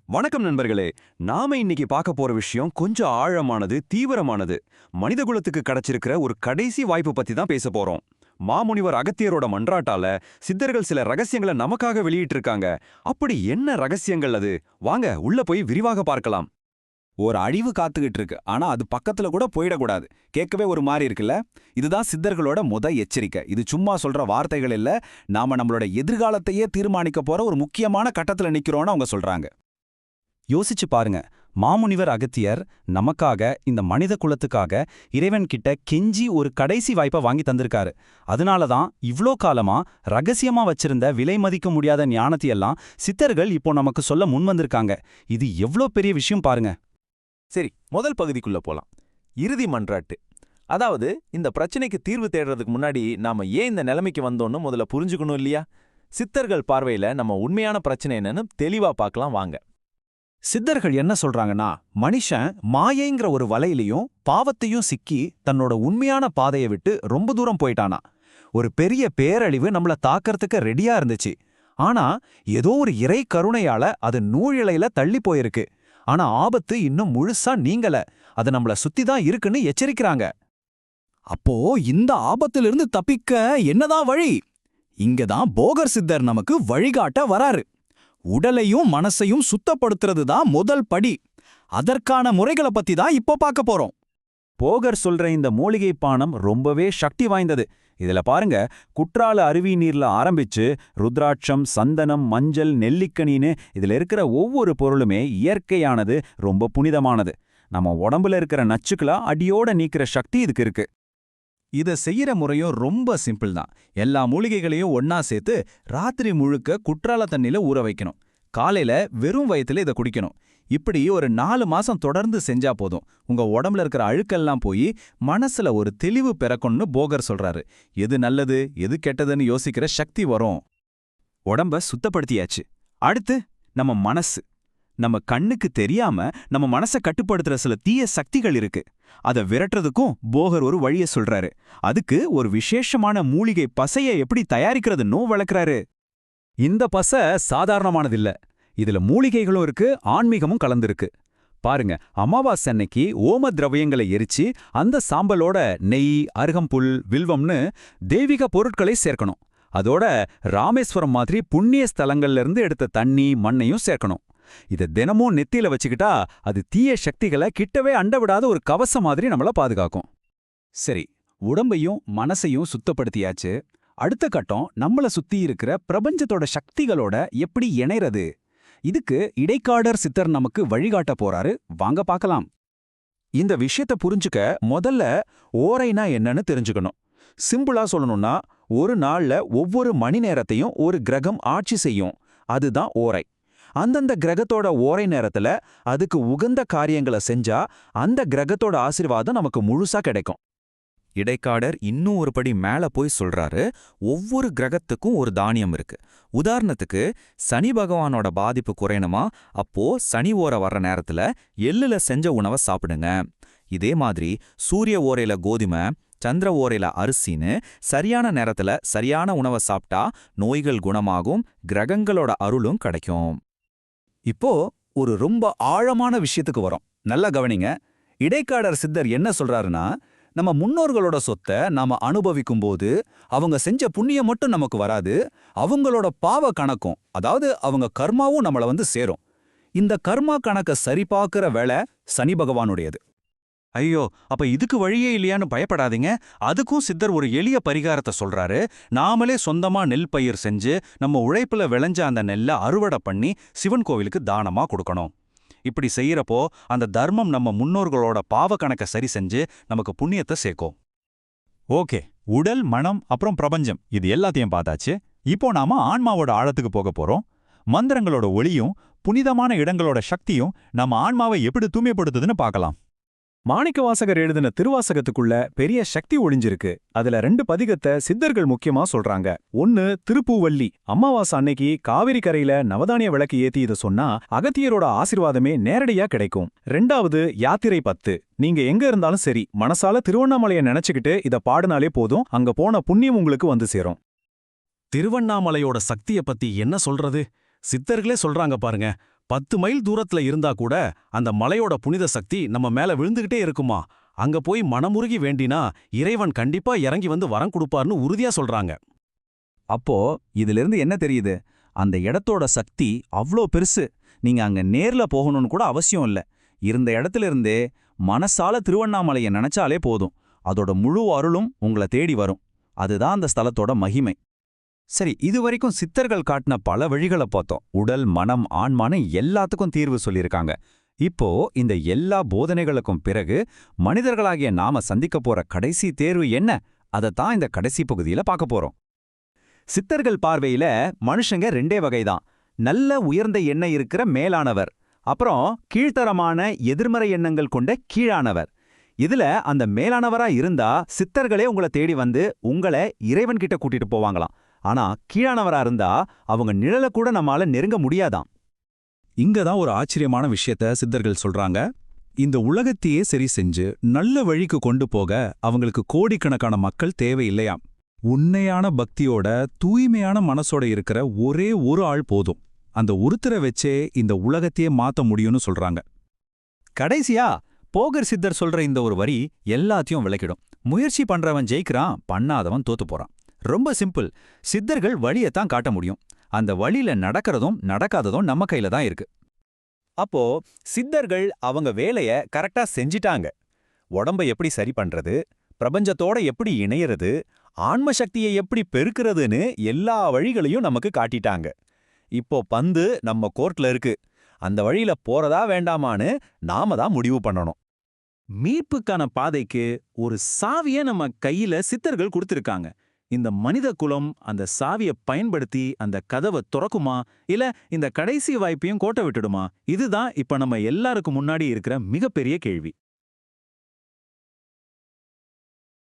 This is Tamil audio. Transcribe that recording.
வணக்கம் நண்பர்களே. நாம இன்னைக்கு பார்க்க போற விஷயம் கொஞ்சம் ஆழமானது, தீவிரமானது. மனிதகுலத்துக்கு கிடைச்சிருக்கிற ஒரு கடைசி வாய்ப்பு பத்தி தான் பேச போறோம். மாமுனிவர் அகத்தியரோட மன்றாட்டால சித்தர்கள் சில ரகசியங்களை நமக்காக வெளியிட்டிருக்காங்க. அப்படி என்ன ரகசியங்கள் அது? வாங்க உள்ள போய் விரிவாக பார்க்கலாம். ஒரு அழிவு காத்துக்கிட்டு இருக்கு, ஆனா அது பக்கத்துல கூட போயிடக்கூடாது. கேட்கவே ஒரு மாதிரி இருக்குல்ல? இதுதான் சித்தர்களோட எச்சரிக்கை. இது சும்மா சொல்ற வார்த்தைகள் இல்ல, நாம நம்மளோட எதிர்காலத்தையே தீர்மானிக்க போற ஒரு முக்கியமான கட்டத்துல நிக்கிறோம்னு அவங்க சொல்றாங்க. யோசிச்சு பாருங்க. மாமுனிவர் அகத்தியர் நமக்காக, இந்த மனித குலத்துக்காக இறைவன்கிட்ட கெஞ்சி ஒரு கடைசி வாய்ப்பை வாங்கி தந்திருக்காரு. அதனாலதான் இவ்ளோ காலமா ரகசியமா வச்சிருந்த விலை மதிக்க முடியாத ஞானத்தையெல்லாம் சித்தர்கள் இப்போ நமக்கு சொல்ல முன் வந்திருக்காங்க. இது எவ்ளோ பெரிய விஷயம் பாருங்க. சரி, முதல் பகுதிக்குள்ள போலாம். இறுதி மன்றாட்டு. அதாவது இந்த பிரச்சனைக்கு தீர்வு தேடுறதுக்கு முன்னாடி நாம ஏன் இந்த நிலைமைக்கு வந்தோம்னு முதல்ல புரிஞ்சுக்கணும் இல்லையா? சித்தர்கள் பார்வையில நம்ம உண்மையான பிரச்சனை என்னன்னு தெளிவா பார்க்கலாம் வாங்க. சித்தர்கள் என்ன சொல்றாங்கன்னா, மனுஷன் மாயைங்கிற ஒரு வலையிலையும் பாவத்தையும் சிக்கி தன்னோட உண்மையான பாதையை விட்டு ரொம்ப தூரம் போயிட்டானா. ஒரு பெரிய பேரழிவு நம்மள தாக்கறதுக்கு ரெடியா இருந்துச்சு. ஆனா ஏதோ ஒரு இறை கருணையால அது நூழிழையில தள்ளி போயிருக்கு. ஆனா ஆபத்து இன்னும் முழுசா நீங்கல, அது நம்மள சுத்தி தான் இருக்குன்னு எச்சரிக்கிறாங்க. அப்போ இந்த ஆபத்திலிருந்து தப்பிக்க என்னதான் வழி? இங்கதான் போகர் சித்தர் நமக்கு வழிகாட்ட வராரு. உடலையும் மனசையும் சுத்தப்படுத்துறது தான் முதல் படி. அதற்கான முறைகளை பத்தி தான் இப்போ பார்க்க போறோம். போகர் சொல்ற இந்த மூலிகை பானம் ரொம்பவே சக்தி வாய்ந்தது. இதுல பாருங்க, குற்றால அருவி நீர்ல ஆரம்பிச்சு ருத்ராட்சம், சந்தனம், மஞ்சள், நெல்லிக்கனின்னு இதுல இருக்கிற ஒவ்வொரு பொருளுமே இயற்கையானது, ரொம்ப புனிதமானது. நம்ம உடம்புல இருக்கிற நச்சுக்களை அடியோட நீக்கிற சக்தி இதுக்கு இருக்கு. இத செய்யற முறையும் ரொம்ப சிம்பிள் தான். எல்லா மூலிகைகளையும் ஒன்னா சேர்த்து ராத்திரி முழுக்க குற்றால தண்ணில ஊற வைக்கணும். காலையில வெறும் வயித்துல இதை குடிக்கணும். இப்படி ஒரு 4 மாசம் தொடர்ந்து செஞ்சா போதும். உங்க உடம்புல இருக்கிற அழுக்கெல்லாம் போய் மனசுல ஒரு தெளிவு பிறக்கும்னு போகர் சொல்றாரு. எது நல்லது எது கெட்டதுன்னு யோசிக்கிற சக்தி வரும். உடம்ப சுத்தப்படுத்தியாச்சு. அடுத்து நம்ம மனசு. நம்ம கண்ணுக்கு தெரியாம நம்ம மனசை கட்டுப்படுத்துற சில தீய சக்திகள் இருக்கு. அதை விரட்டுறதுக்கும் போகர் ஒரு வழிய சொல்றாரு. அதுக்கு ஒரு விசேஷமான மூலிகை பசையை எப்படி தயாரிக்கிறதுன்னு விளக்குறாரு. இந்த பசை சாதாரணமானதில்ல. இதுல மூலிகைகளும் இருக்கு, ஆன்மீகமும் கலந்திருக்கு. பாருங்க, அமாவாசை அன்னைக்கு ஓம திரவியங்களை எரிச்சு அந்த சாம்பலோட நெய், அருகம்புல், வில்வம்னு தெய்வீக பொருட்களை சேர்க்கணும். அதோட ராமேஸ்வரம் மாதிரி புண்ணிய ஸ்தலங்கள்ல இருந்து எடுத்த தண்ணி, மண்ணையும் சேர்க்கணும். இதை தினமும் நெத்தியில வச்சுக்கிட்டா அது தீய சக்திகளை கிட்டவே அண்டவிடாத ஒரு கவசம் மாதிரி நம்மள பாதுகாக்கும். சரி, உடம்பையும் மனசையும் சுத்தப்படுத்தியாச்சு. அடுத்த கட்டம், நம்மள சுத்தி இருக்கிற பிரபஞ்சத்தோட சக்திகளோட எப்படி இணைறது. இதுக்கு இடைக்காடர் சித்தர் நமக்கு வழிகாட்ட போறாரு. வாங்க பார்க்கலாம். இந்த விஷயத்த புரிஞ்சுக்க முதல்ல ஓரைனா என்னன்னு தெரிஞ்சுக்கணும். சிம்பிளா சொல்லணும்னா, ஒரு நாள்ல ஒவ்வொரு மணி நேரத்தையும் ஒரு கிரகம் ஆட்சி செய்யும். அதுதான் ஓரை. அந்தந்த கிரகத்தோட ஓரை நேரத்துல அதுக்கு உகந்த காரியங்களை செஞ்சா அந்த கிரகத்தோட ஆசீர்வாதம் நமக்கு முழுசா கிடைக்கும். இடைக்காடர் இன்னும் ஒரு படி மேல போய் சொல்றாரு, ஒவ்வொரு கிரகத்துக்கும் ஒரு தானியம் இருக்கு. உதாரணத்துக்கு சனி பகவானோட பாதிப்பு குறையணுமா, அப்போ சனி ஓரை வர்ற நேரத்துல எள்ளுல செஞ்ச உணவை சாப்பிடுங்க. இதே மாதிரி சூரிய ஓரையில கோதுமை, சந்திர ஓரையில அரிசின்னு சரியான நேரத்துல சரியான உணவை சாப்பிட்டா நோய்கள் குணமாகும், கிரகங்களோட அருளும் கிடைக்கும். இப்போ ஒரு ரொம்ப ஆழமான விஷயத்துக்கு வரோம். நல்லா கவனிங்க. இடைக்காடர் சித்தர் என்ன சொல்றாருன்னா, நம்ம முன்னோர்களோட சொத்தை நாம அனுபவிக்கும் போது அவங்க செஞ்ச புண்ணியம் மட்டும் நமக்கு வராது, அவங்களோட பாவ கணக்கும், அதாவது அவங்க கர்மாவும் நம்மள சேரும். இந்த கர்மா கணக்க சரிபார்க்கிற வேலை சனி பகவானுடையது. ஐயோ, அப்ப இதுக்கு வழியே இல்லையான்னு பயப்படாதீங்க. அதுக்கும் சித்தர் ஒரு எளிய பரிகாரத்தை சொல்றாரு. நாமளே சொந்தமா நெல் பயிர் செஞ்சு நம்ம உழைப்புல விளைஞ்ச அந்த நெல்லை அறுவடை பண்ணி சிவன் கோவிலுக்கு தானமா கொடுக்கணும். இப்படி செய்யறப்போ அந்த தர்மம் நம்ம முன்னோர்களோட பாவ கணக்க சரி செஞ்சு நமக்கு புண்ணியத்தை சேர்க்கும். ஓகே, உடல், மனம், அப்புறம் பிரபஞ்சம், இது எல்லாத்தையும் பார்த்தாச்சு. இப்போ நாம ஆன்மாவோட ஆழத்துக்கு போக போறோம். மந்திரங்களோட ஒளியும் புனிதமான இடங்களோட சக்தியும் நம்ம ஆன்மாவை எப்படி தூய்மைப்படுத்துதுன்னு பார்க்கலாம். மாணிக்கவாசகர் எழுதின திருவாசகத்துக்குள்ள பெரிய சக்தி ஒளிஞ்சிருக்கு. அதுல 2 பதிகத்தை சித்தர்கள் முக்கியமா சொல்றாங்க. ஒன்னு திருப்பூவல்லி. அமாவாசை அன்னைக்கு காவிரி கரையில நவதானிய விளக்கு ஏத்தி இத சொன்னா அகத்தியரோட ஆசீர்வாதமே நேரடியா கிடைக்கும். 2வது யாத்திரை 10. நீங்க எங்க இருந்தாலும் சரி, மனசால திருவண்ணாமலையை நினைச்சுக்கிட்டு இத பாடினாலே போதும், அங்க போன புண்ணியம் உங்களுக்கு வந்து சேரும். திருவண்ணாமலையோட சக்திய பத்தி என்ன சொல்றது? சித்தர்களே சொல்றாங்க பாருங்க. 10 மைல் தூரத்துல இருந்தா கூட அந்த மலையோட புனித சக்தி நம்ம மேல விழுந்துகிட்டே இருக்குமா. அங்க போய் மனமுருகி வேண்டினா இறைவன் கண்டிப்பா இறங்கி வந்து வரம் கொடுப்பார்னு உறுதியா சொல்றாங்க. அப்போ இதிலிருந்து என்ன தெரியுது? அந்த இடத்தோட சக்தி அவ்ளோ பெருசு. நீங்க அங்க நேர்ல போகணும்னு கூட அவசியம் இல்ல. இருந்த இடத்துல இருந்தே மனசால திருவண்ணாமலையை நினைச்சாலே போதும். அதோட முழு அருளும் உங்களை தேடி வரும். அதுதான் அந்த ஸ்தலத்தோட மகிமை. சரி, இதுவரைக்கும் சித்தர்கள் காட்டின பல வழிகளை பார்த்தோம். உடல், மனம், ஆன்மான்னு எல்லாத்துக்கும் தீர்வு சொல்லியிருக்காங்க. இப்போ இந்த எல்லா போதனைகளுக்கும் பிறகு மனிதர்களாகிய நாம சந்திக்க போற கடைசி தேர்வு என்ன? அதைத்தான் இந்த கடைசி பகுதியில பார்க்க போறோம். சித்தர்கள் பார்வையில மனுஷங்க 2 வகைதான். நல்ல உயர்ந்த எண்ணம் இருக்கிற மேலானவர், அப்புறம் கீழ்த்தரமான எதிர்மறை எண்ணங்கள் கொண்ட கீழானவர். இதுல அந்த மேலானவரா இருந்தா சித்தர்களே உங்களை தேடி வந்து உங்களை இறைவன் கிட்ட கூட்டிட்டு போவாங்களாம். ஆனா கீழானவரா இருந்தா அவங்க நிழல கூட நம்மால நெருங்க முடியாதாம். இங்க தான் ஒரு ஆச்சரியமான விஷயத்த சித்தர்கள் சொல்றாங்க. இந்த உலகத்தையே சரி செஞ்சு நல்ல வழிக்கு கொண்டு போக அவங்களுக்கு கோடிக்கணக்கான மக்கள் தேவையில்லையாம். உண்மையான பக்தியோட தூய்மையான மனசோட இருக்கிற ஒரே ஒரு ஆள் போதும். அந்த ஒருத்தரை வச்சே இந்த உலகத்தையே மாத்த முடியும்னு சொல்றாங்க. கடைசியா போகர் சித்தர் சொல்ற இந்த ஒரு வரி எல்லாத்தையும் விளக்கிடும். முயற்சி பண்றவன் ஜெயிக்கிறான், பண்ணாதவன் தோத்து போறான். ரொம்ப சிம்பிள். சித்தர்கள் வழியத்தான் காட்ட முடியும். அந்த வழியில நடக்கிறதும் நடக்காததும் நம்ம கையில தான் இருக்கு. அப்போ சித்தர்கள் அவங்க வேலைய கரெக்டா செஞ்சிட்டாங்க. உடம்ப எப்படி சரி பண்றது, பிரபஞ்சத்தோட எப்படி இணையறது, ஆன்ம சக்தியை எப்படி பெருக்கிறதுன்னு எல்லா வழிகளையும் நமக்கு காட்டிட்டாங்க. இப்போ பந்து நம்ம கோர்ட்ல இருக்கு. அந்த வழியில போறதா வேண்டாமான்னு நாம தான் முடிவு பண்ணணும். மீட்புக்கான பாதைக்கு ஒரு சாவிய நம்ம கையில சித்தர்கள் கொடுத்திருக்காங்க. இந்த மனித குலம் அந்த சாவியை பயன்படுத்தி அந்த கதவை துறக்குமா, இல்ல இந்த கடைசி வாய்ப்பையும் கோட்டை விட்டுடுமா? இதுதான் இப்ப நம்ம எல்லாருக்கும் முன்னாடி இருக்கிற மிகப்பெரிய கேள்வி.